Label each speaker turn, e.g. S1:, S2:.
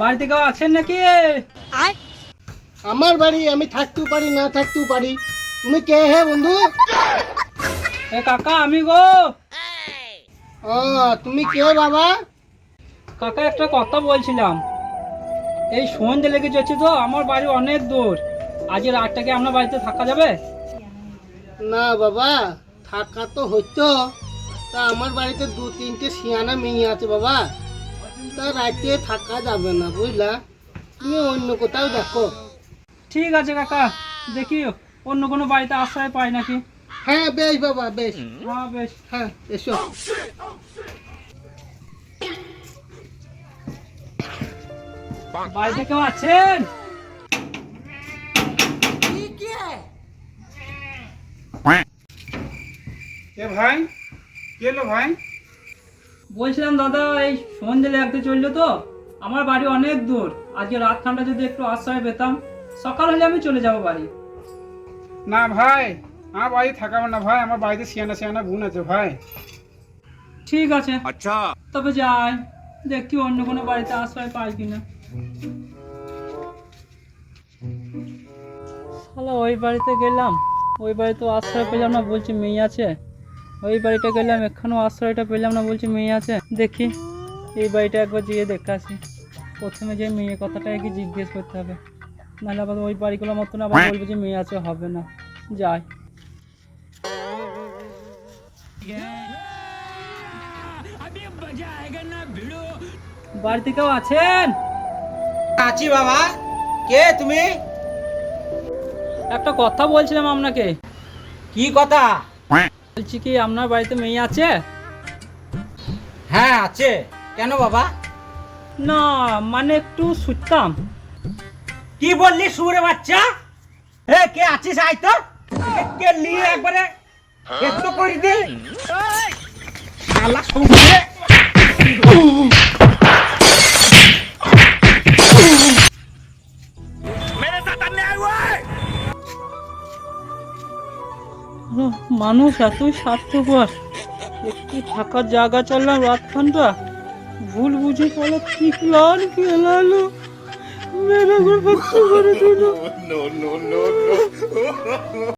S1: বাড়িতে কেউ আছেন নাকি?
S2: আমার বাড়ি, আমি থাকতেও পারি না থাকতেও পারি। তুমি কে হে বন্ধু?
S1: এ কাকা আমি গো।
S2: ও তুমি কে বাবা?
S1: কাকা একটা কথা বলছিলাম, এই সন্ধ্যে লেগে যাচ্ছে তো, আমার বাড়ি অনেক দূর। আজ রাতটা কি আপনার বাড়িতে থাকা যাবে?
S2: না বাবা, থাকা তো হইতো, তা আমার বাড়িতে 2-3টে সিয়ানা মেয়ে আছে বাবা, তা রাতে থাকা যাবে না বুঝলা। তুমি অন্য কোথাও দেখো।
S1: ঠিক আছে কাকা, দেখি অন্য কোনো বাড়িতে আশ্রয় পাই নাকি।
S2: হ্যাঁ বেশ বাবা বেশ।
S1: হ্যাঁ বেশ।
S2: হ্যাঁ এসো।
S1: বাড়িতে কেউ আছেন?
S3: এ ভাই, কে এলো ভাই?
S1: বলছিলাম দাদা, এই সন্ধ্যে লাগতে চললো তো, আমার বাড়ি অনেক দূর। আজকে রাতখানটা যদি একটু আশ্রয় পেতাম, সকাল হলে আমি চলে যাব বাড়ি।
S3: না ভাই, আমার বাড়ি থাকাবো না ভাই, আমার বাড়িতে সিয়ানা সিয়ানা বোন আছে ভাই।
S1: ঠিক আছে, আচ্ছা তবে যাই, দেখি অন্য কোনো বাড়িতে আশ্রয় পাই কিনা। শালা ওই বাড়িতে গেলাম, ওই বাড়িতে আশ্রয় পেলাম না, বলছি মেয়ে আছে। ওই বাড়িটা গেলাম, এখানেও আশ্রয়টা পেলাম না, বলছি মেয়ে আছে। দেখি এই বাড়িটা একবার যেয়ে দেখে আসি। প্রথমে যে মেয়ে কথাটা কি জিজ্ঞেস করতে হবে, নাহলে আবার ওই বাড়িগুলোর মতন আবার বলবে যে মেয়ে আছে, হবে না। যাই। বাড়িতে কেউ আছেন?
S4: আছি বাবা। কে তুমি?
S1: একটা কথা বলছিলাম আপনাকে।
S4: কি কথা?
S1: বলছি কি আপনার বাড়িতে মেয়ে আছে?
S4: হ্যাঁ আছে। কেন বাবা?
S1: না মানে একটু শুনতাম।
S4: কি বললি সুরে বাচ্চা? এ কে আছিস আই তো, কে নিয়ে একবারে একটু করে দে শালা সুরে।
S1: মানুষ এতই স্বার্থপর, একটু থাকার জায়গা চাইলাম রাতখানটা, ভুল বুঝে পড়ে ঠিকলাম খেলালো, মেরে করে দিল।